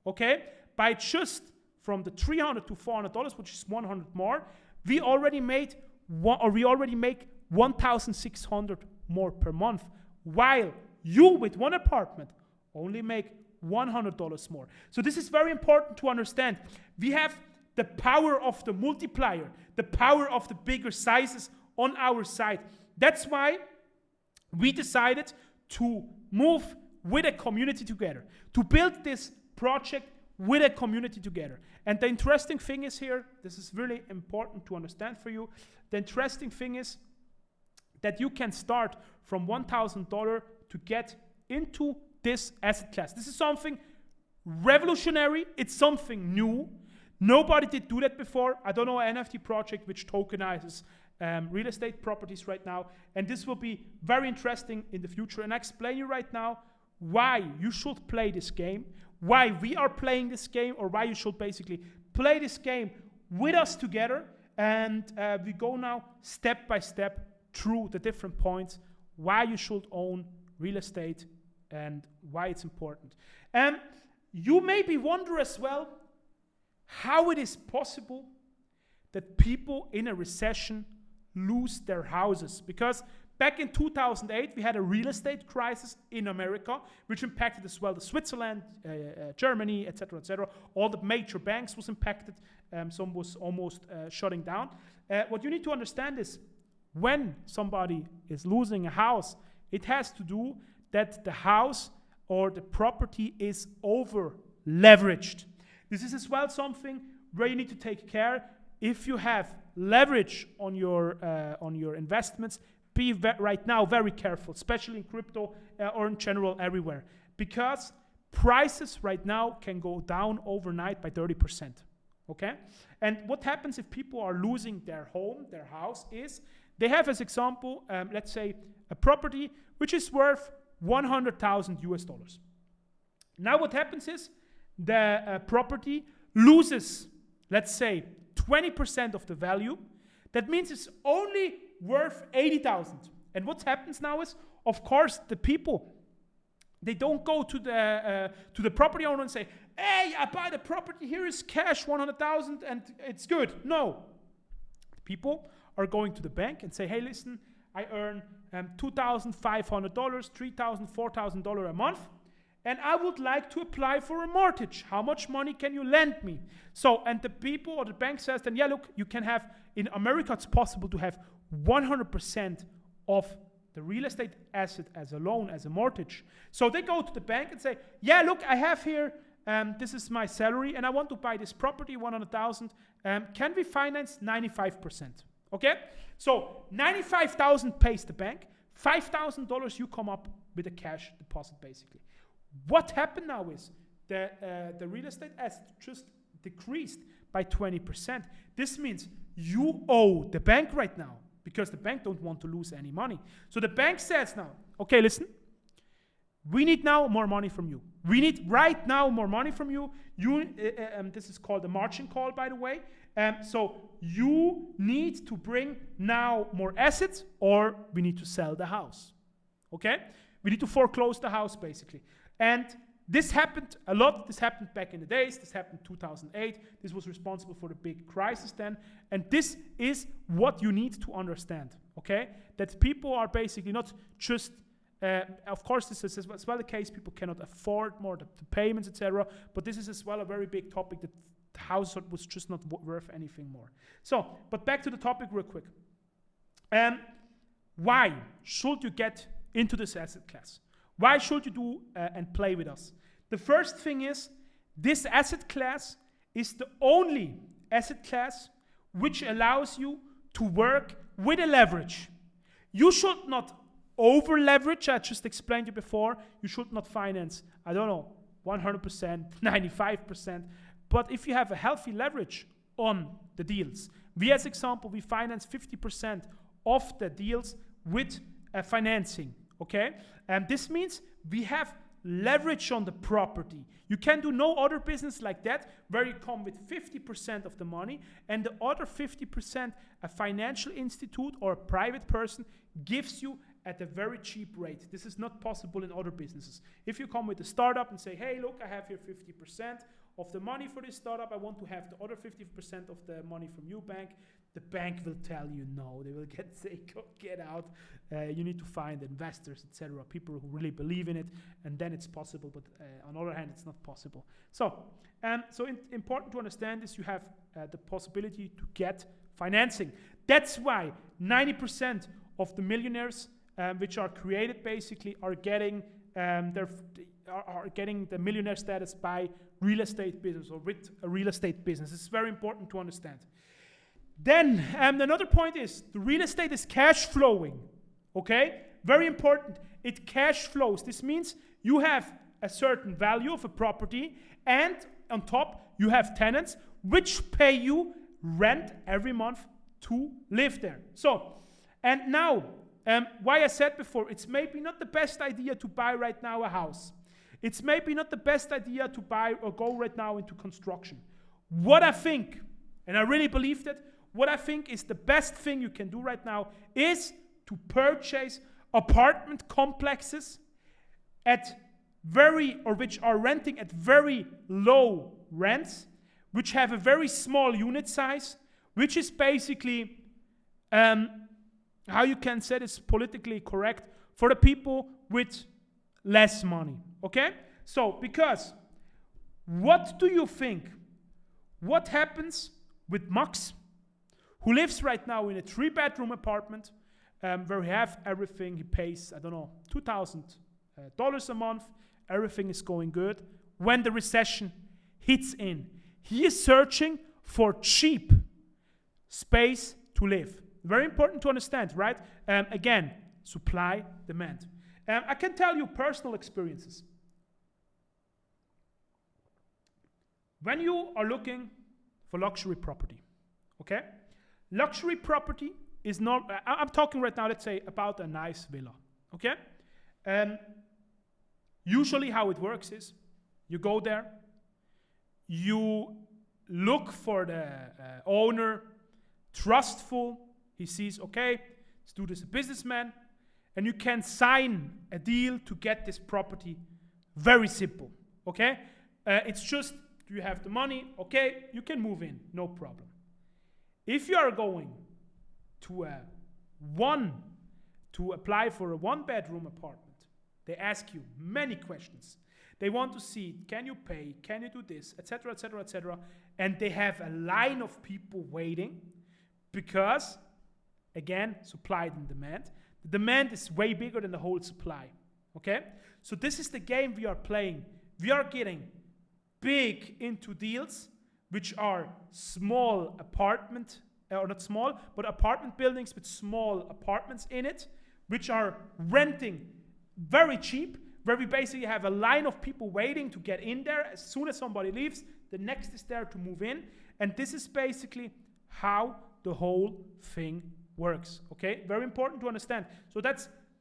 okay, by just from the $300 to $400, which is $100 more, we already make $1,600 more per month, while you with one apartment only make $100 more. So this is very important to understand. We have the power of the multiplier, the power of the bigger sizes on our side. That's why we decided to move with a community together, to build this project with a community together. And the interesting thing is here, this is really important to understand for you, the interesting thing is that you can start from $1,000 to get into this asset class. This is something revolutionary, it's something new. Nobody did do that before. I don't know an NFT project which tokenizes real estate properties right now. And this will be very interesting in the future. And I explain you right now why you should play this game, why we are playing this game, or why you should basically play this game with us together. And we go now step by step through the different points why you should own real estate and why it's important. And you maybe wonder as well how it is possible that people in a recession lose their houses. Because back in 2008, we had a real estate crisis in America, which impacted as well the Switzerland, Germany, etc., etc. All the major banks was impacted. Some was almost shutting down. What you need to understand is when somebody is losing a house, it has to do that the house or the property is over leveraged. This is as well something where you need to take care. If you have leverage on your investments, be right now very careful, especially in crypto or in general everywhere, because prices right now can go down overnight by 30%. Okay? And what happens if people are losing their home, their house, is they have, as example, let's say a property which is worth 100,000 US dollars. Now what happens is the property loses, let's say, 20% of the value. That means it's only worth 80,000. And what happens now is, of course, the people, they don't go to the property owner and say, hey, I buy the property, here is cash, 100,000, and it's good. No. People are going to the bank and say, hey, listen, I earn $2,500, $3,000, $4,000 a month, and I would like to apply for a mortgage. How much money can you lend me? So, and the people or the bank says then, yeah, look, you can have, in America, it's possible to have 100% of the real estate asset as a loan, as a mortgage. So they go to the bank and say, yeah, look, I have here, this is my salary, and I want to buy this property, 100,000. Can we finance 95%? Okay? So 95,000 pays the bank, $5,000 you come up with a cash deposit, basically. What happened now is the real estate asset just decreased by 20%. This means you owe the bank right now, because the bank don't want to lose any money. So the bank says now, okay, listen, we need now more money from you. We need right now more money from you. This is called a margin call, by the way. So you need to bring now more assets, or we need to sell the house. Okay? We need to foreclose the house, basically. And this happened a lot. This happened back in the days. This happened in 2008. This was responsible for the big crisis then. And this is what you need to understand, okay? That people are basically not just, of course, this is as well the case. People cannot afford more the payments, etc. But this is as well a very big topic, that the house was just not worth anything more. So, but back to the topic real quick. Why should you get into this asset class? Why should you do and play with us? The first thing is, this asset class is the only asset class which allows you to work with a leverage. You should not over leverage. I just explained to you before. You should not finance, 100%, 95%. But if you have a healthy leverage on the deals, we as example, we finance 50% of the deals with financing. Okay? And this means we have leverage on the property. You can do no other business like that, where you come with 50% of the money, and the other 50% a financial institute or a private person gives you at a very cheap rate. This is not possible in other businesses. If you come with a startup and say, hey, look, I have here 50% of the money for this startup, I want to have the other 50% of the money from you, bank. The bank will tell you no. They will say, get out. You need to find investors, etc., people who really believe in it, and then it's possible. But on the other hand, it's not possible. So, important to understand is you have the possibility to get financing. That's why 90% of the millionaires, which are created, basically, are getting getting the millionaire status by real estate business or with a real estate business. It's very important to understand. Then another point is the real estate is cash flowing. Okay? Very important. It cash flows. This means you have a certain value of a property, and on top you have tenants which pay you rent every month to live there. So, and now, why I said before, it's maybe not the best idea to buy right now a house. It's maybe not the best idea to buy or go right now into construction. What I think, and I really believe that, what I think is the best thing you can do right now is to purchase apartment complexes which are renting at very low rents, which have a very small unit size, which is basically, how you can say this politically correct, for the people with less money. Okay? So, because what do you think? What happens with Max, who lives right now in a 3-bedroom apartment where he have everything, he pays, $2,000 a month, everything is going good. When the recession hits in, he is searching for cheap space to live. Very important to understand, right? Again, supply, demand. I can tell you personal experiences. when you are looking for luxury property, okay? Luxury property is not, I'm talking right now, let's say, about a nice villa, okay? Usually how it works is, you go there, you look for the owner, trustful, he sees, okay, this dude is a businessman, and you can sign a deal to get this property. Very simple, okay? It's just, you have the money, okay, you can move in, no problem. If you are going to apply for a one-bedroom apartment, they ask you many questions. They want to see, can you pay, can you do this, etc., etc., etc. And they have a line of people waiting because, again, supply and demand. The demand is way bigger than the whole supply, okay? So this is the game we are playing. We are getting big into deals, which are small apartment, or not small, but apartment buildings with small apartments in it, which are renting very cheap, where we basically have a line of people waiting to get in there. As soon as somebody leaves, the next is there to move in. And this is basically how the whole thing works, okay? Very important to understand. So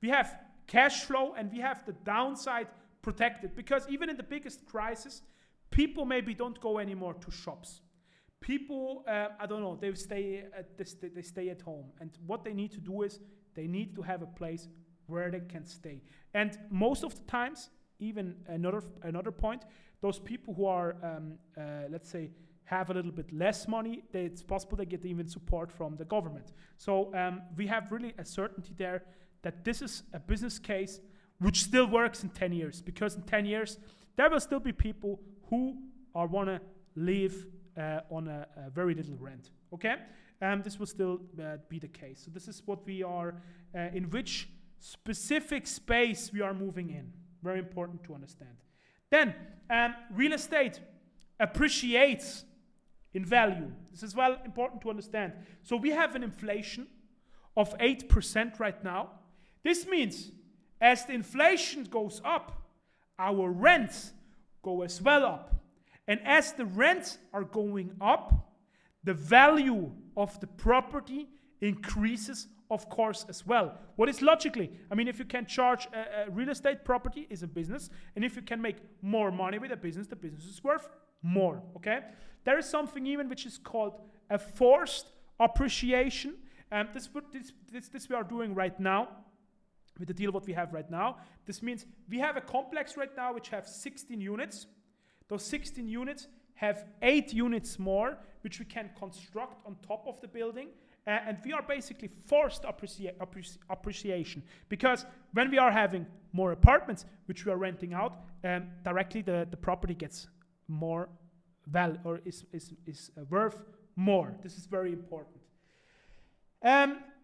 we have cash flow and we have the downside protected, because even in the biggest crisis, people maybe don't go anymore to shops. People, I don't know, they stay at home. And what they need to do is they need to have a place where they can stay. And most of the times, even another point, those people who are, let's say, have a little bit less money, it's possible they get even support from the government. So we have really a certainty there that this is a business case which still works in 10 years, because in 10 years, there will still be people who want to live on a very little rent, okay? This will still be the case. So this is what we are, in which specific space we are moving in. Very important to understand. Then, real estate appreciates in value. This is well important to understand. So we have an inflation of 8% right now. This means as the inflation goes up, our rents go as well up. And as the rents are going up, the value of the property increases, of course, as well. What is logically? I mean, if you can charge a real estate property is a business, and if you can make more money with a business, the business is worth more, okay? There is something even which is called a forced appreciation. This we are doing right now with the deal what we have right now. This means we have a complex right now which have 16 units. Those 16 units have 8 units more, which we can construct on top of the building. And we are basically forced appreciation, because when we are having more apartments, which we are renting out, directly the property gets more value, or is worth more. This is very important.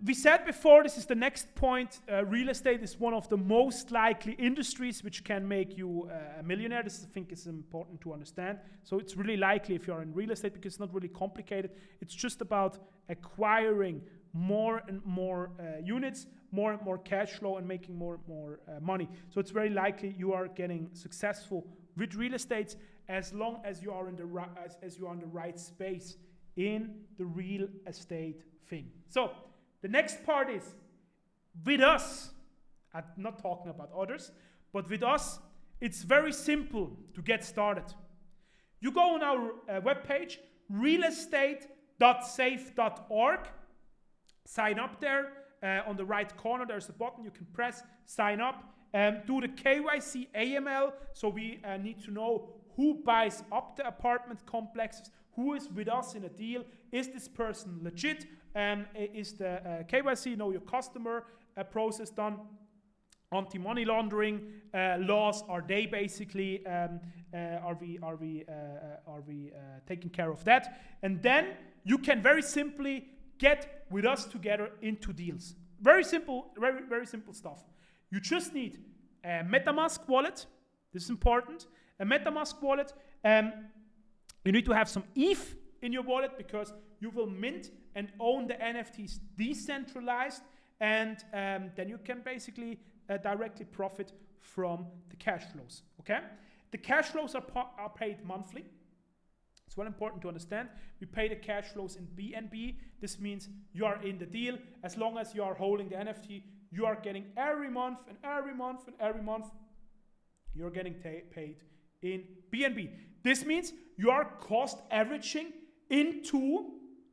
We said before, this is the next point, real estate is one of the most likely industries which can make you a millionaire. This, I think, is important to understand. So it's really likely if you're in real estate, because it's not really complicated. It's just about acquiring more and more units, more and more cash flow, and making more and more money. So it's very likely you are getting successful with real estate as long as you are in the as you are in the right space in the real estate thing. So the next part is, with us, I'm not talking about others, but with us, it's very simple to get started. You go on our webpage, realestate.safe.org, sign up there. On the right corner, there's a button you can press, sign up, do the KYC AML, so we need to know who buys up the apartment complexes, who is with us in a deal, is this person legit, is the KYC, know your customer, process done, anti-money laundering laws, are they basically, are we taking care of that? And then you can very simply get with us together into deals. Very simple, very simple stuff. You just need a MetaMask wallet. This is important. A MetaMask wallet. You need to have some ETH in your wallet, because you will mint and own the NFTs decentralized, and then you can basically directly profit from the cash flows. Okay, the cash flows are paid monthly. It's well important to understand. We pay the cash flows in BNB. This means you are in the deal. As long as you are holding the NFT, you are getting every month and every month and every month, you're getting paid in BNB. This means you are cost averaging into,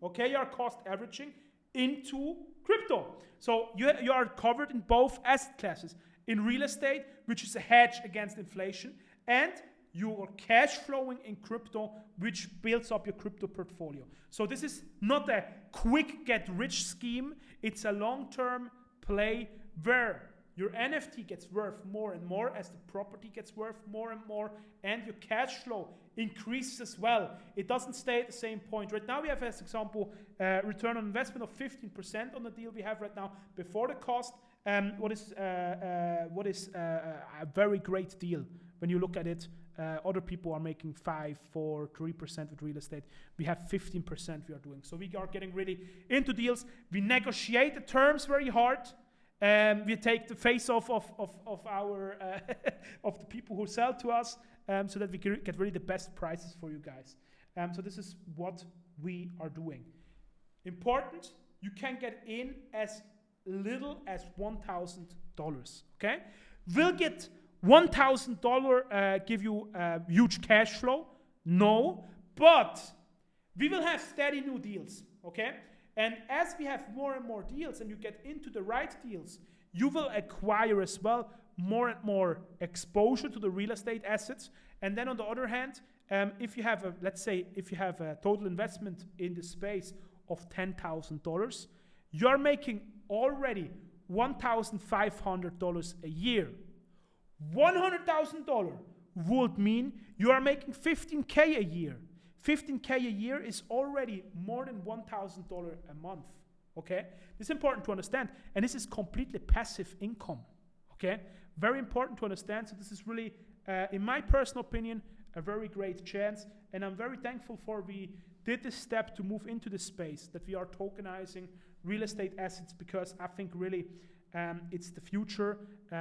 okay, you are cost averaging into crypto. So you are covered in both asset classes. In real estate, which is a hedge against inflation, and you are cash flowing in crypto, which builds up your crypto portfolio. So this is not a quick get rich scheme. It's a long-term play where your NFT gets worth more and more as the property gets worth more and more, and your cash flow increases as well. It doesn't stay at the same point. Right now we have, as example, return on investment of 15% on the deal we have right now before the cost. What is a very great deal when you look at it. Other people are making 5, 4, 3% with real estate. We have 15% we are doing. So we are getting really into deals. We negotiate the terms very hard. We take the face off of our of the people who sell to us, so that we can get really the best prices for you guys. So this is what we are doing. Important, you can get in as little as $1,000. Okay, will get $1,000 give you huge cash flow? No, but we will have steady new deals. Okay. And as we have more and more deals and you get into the right deals, you will acquire as well more and more exposure to the real estate assets. And then on the other hand, if you have let's say if you have a total investment in the space of $10,000, you're making already $1,500 a year. $100,000 would mean you are making $15K a year. $15K a year is already more than $1,000 a month, okay? This is important to understand, and this is completely passive income, okay? Very important to understand, so this is really, in my personal opinion, a very great chance, and I'm very thankful for we did this step to move into this space, that we are tokenizing real estate assets, because I think really it's the future.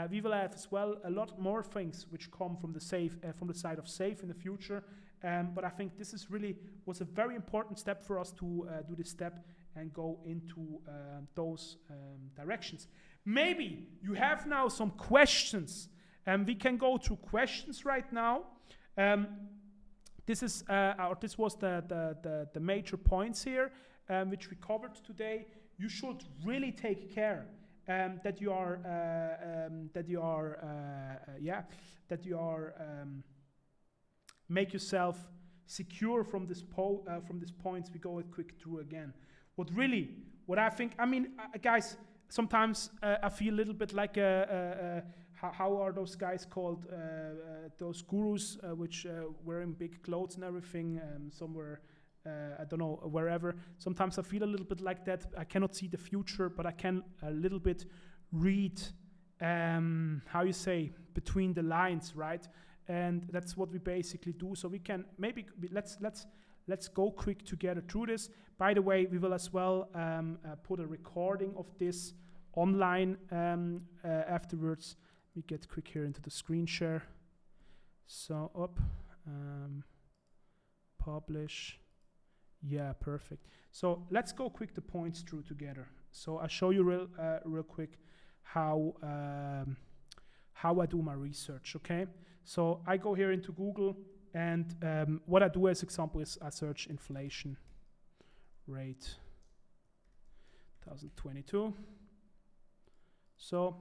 We will have as well a lot more things which come from the side of safe in the future. But I think this is was a very important step for us to do this step and go into those directions. Maybe you have now some questions, and we can go to questions right now. This was the major points here, which we covered today. You should really take care that you are make yourself secure from this points. We go quick through again. What I think, I mean, guys, sometimes I feel a little bit like how are those guys called? Those gurus which wearing big clothes and everything somewhere. I don't know, wherever. Sometimes I feel a little bit like that. I cannot see the future, but I can a little bit read, how you say, between the lines, right? And that's what we basically do. So we can let's go quick together through this. By the way, we will as well put a recording of this online afterwards. We get quick here into the screen share. So publish. Yeah, perfect. So let's go quick the points through together. So I'll show you real quick how I do my research, okay? So I go here into Google, and what I do as example is I search inflation rate 2022. So,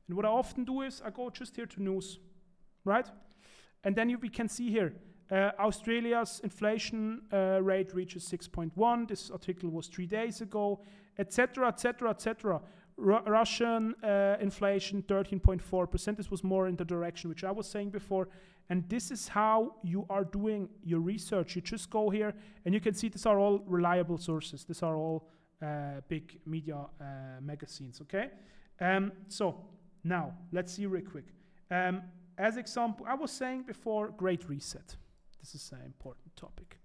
and what I often do is I go just here to news, right? And then we can see here, Australia's inflation rate reaches 6.1. This article was 3 days ago, etc., etc., etc. Russian inflation 13.4%. This was more in the direction which I was saying before. And this is how you are doing your research. You just go here, and you can see these are all reliable sources. These are all big media magazines. Okay. So now let's see real quick. As example, I was saying before, Great Reset. This is an important topic.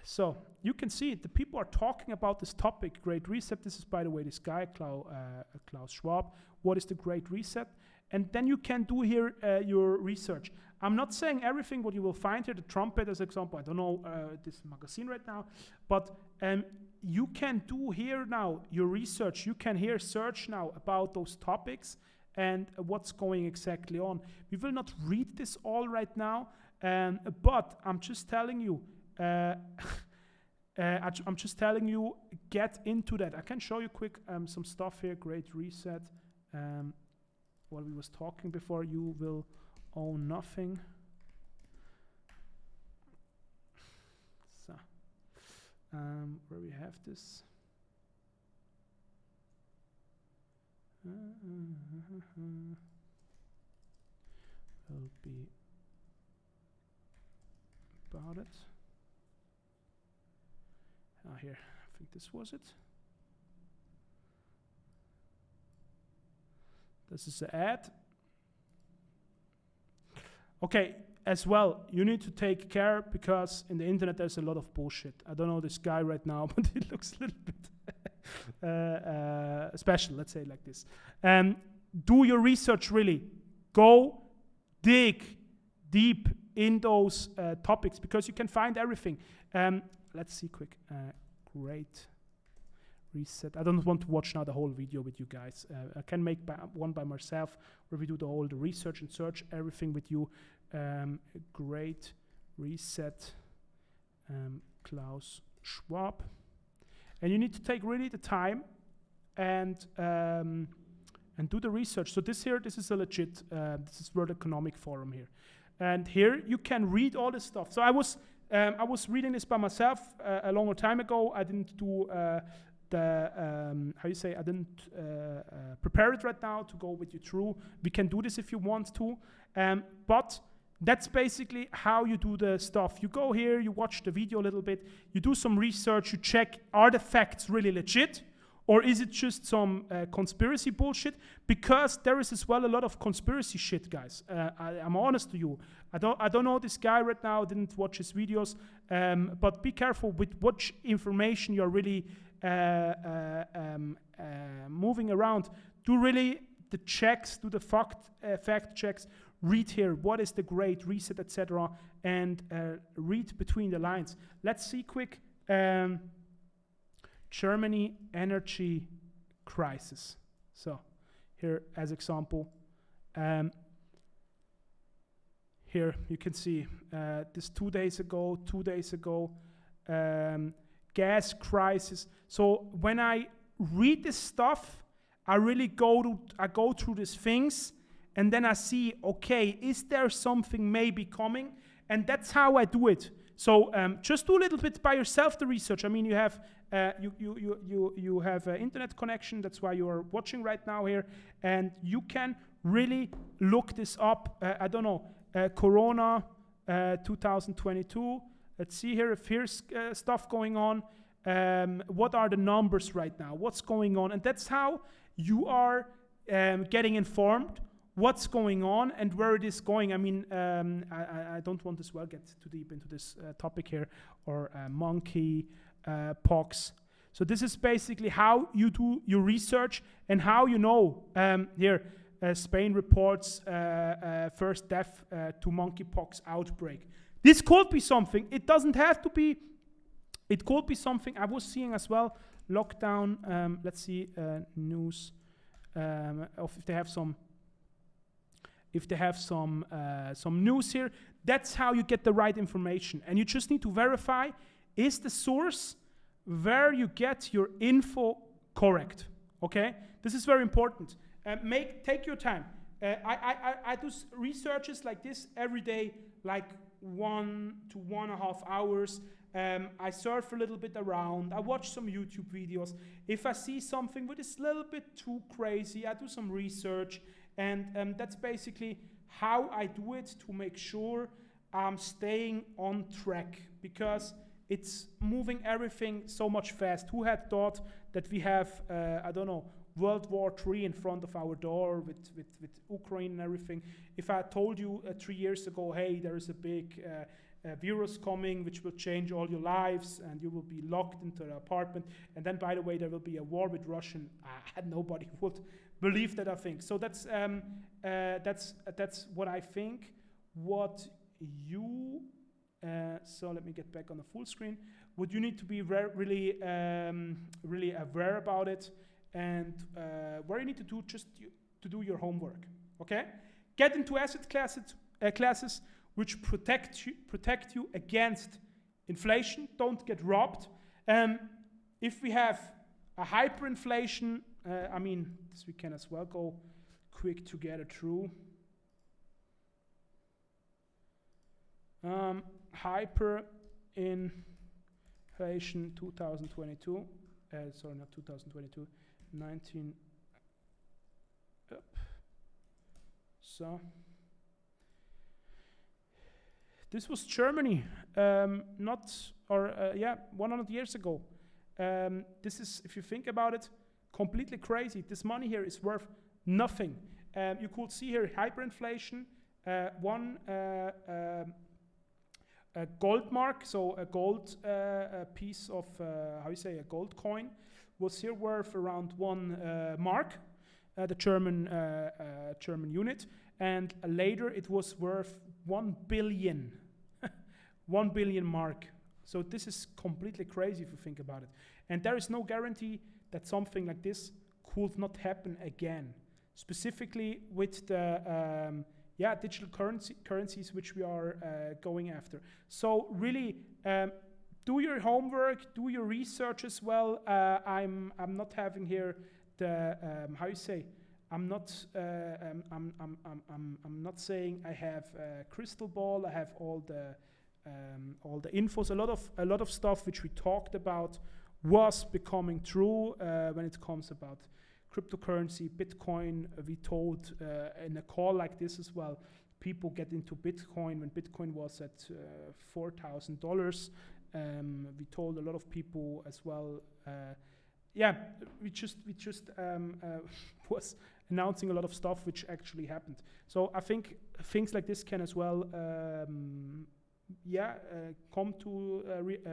So you can see it. The people are talking about this topic, Great Reset. This is, by the way, this guy, Klaus Schwab. What is the Great Reset? and then you can do here your research. I'm not saying everything what you will find here, the trumpet as example, I don't know this magazine right now, but you can do here now your research. You can here search now about those topics and what's going exactly on. We will not read this all right now, but I'm just telling you, I'm just telling you, get into that. I can show you quick some stuff here. Great reset. While we was talking before, you will own nothing. So, where we have this. Will be about it. Here, I think this was it. This is the ad. Okay, as well, you need to take care because in the internet there's a lot of bullshit. I don't know this guy right now, but it looks a little bit special, let's say it like this. Do your research really. Go dig deep in those topics because you can find everything. Let's see quick. Great reset. I don't want to watch now the whole video with you guys. I can make one by myself where we do the research and search everything with you. Great reset. Klaus Schwab. And you need to take really the time and do the research. So this is a legit, this is World Economic Forum here. And here you can read all this stuff. So I was reading this by myself a longer time ago. I didn't do I didn't prepare it right now to go with you through. We can do this if you want to. But that's basically how you do the stuff. You go here, you watch the video a little bit, you do some research, you check, are the facts really legit? Or is it just some conspiracy bullshit? Because there is as well a lot of conspiracy shit, guys. I'm honest to you. I don't know this guy right now. I didn't watch his videos. But be careful with what information you're really moving around. Do really the checks, do the fact checks. Read here. What is the Great Reset, etc. And read between the lines. Let's see quick. Germany energy crisis. So here as example, here you can see this 2 days ago, gas crisis. So when I read this stuff, I really go through these things and then I see, okay, is there something maybe coming? And that's how I do it. So just do a little bit by yourself the research. I mean, you have you have an internet connection. That's why you are watching right now here, and you can really look this up. I don't know, Corona 2022. Let's see here if here's stuff going on. What are the numbers right now? What's going on? And that's how you are getting informed. What's going on and where it is going. I mean, I don't want to get too deep into this topic here, or monkey pox. So this is basically how you do your research and how you know. Here, Spain reports first death to monkeypox outbreak. This could be something. It doesn't have to be. It could be something. I was seeing as well lockdown. Let's see news of if they have some. If they have some news here, that's how you get the right information. And you just need to verify, is the source where you get your info correct? Okay? This is very important. Take your time. I do researches like this every day, like 1 to 1.5 hours. I surf a little bit around. I watch some YouTube videos. If I see something that is a little bit too crazy, I do some research. And that's basically how I do it to make sure I'm staying on track, because it's moving everything so much fast. Who had thought that we have, I don't know, World War III in front of our door with Ukraine and everything? If I told you 3 years ago, hey, there is a big a virus coming which will change all your lives and you will be locked into an apartment. And then, by the way, there will be a war with Russia. Nobody would believe that, I think. So that's what I think. What you so let me get back on the full screen. What you need to be really aware about it, and what you need to do just to do your homework. Okay, get into asset classes which protect you against inflation. Don't get robbed. If we have a hyperinflation, I mean, this we can as well go quick together through. Hyperinflation 2022. Sorry, not 2022. 19. So this was Germany, 100 years ago. This is, if you think about it, completely crazy. This money here is worth nothing. You could see here hyperinflation. A gold mark, so a gold piece of, a gold coin, was here worth around 1 mark, the German unit, and later it was worth 1 billion, 1 billion mark. So this is completely crazy if you think about it. And there is no guarantee that something like this could not happen again, specifically with the digital currencies which we are going after. So really, do your homework, do your research as well. I'm not having here the I'm not saying I have a crystal ball. I have all the infos. A lot of stuff which we talked about was becoming true when it comes about cryptocurrency, Bitcoin. We told in a call like this as well, people get into Bitcoin when Bitcoin was at $4,000. We told a lot of people as well. We just was announcing a lot of stuff which actually happened. So I think things like this can as well come to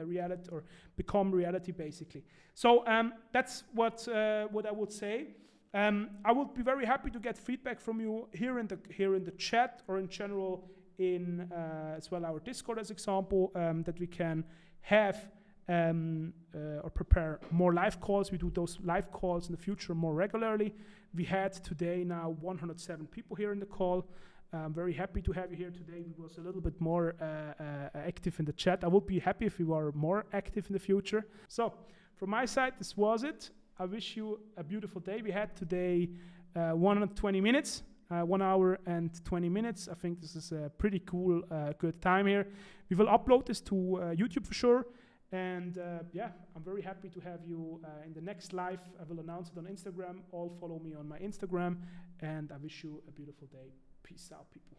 reality or become reality, basically. So that's what I would say. I would be very happy to get feedback from you here in the chat, or in general in as well our Discord as example, that we can have or prepare more live calls. We do those live calls in the future more regularly. We had today now 107 people here in the call. I'm very happy to have you here today. We was a little bit more active in the chat. I would be happy if we were more active in the future. So from my side, this was it. I wish you a beautiful day. We had today 120 minutes, 1 hour and 20 minutes. I think this is a pretty cool, good time here. We will upload this to YouTube for sure. And I'm very happy to have you in the next live. I will announce it on Instagram. All follow me on my Instagram. And I wish you a beautiful day. Peace out, people.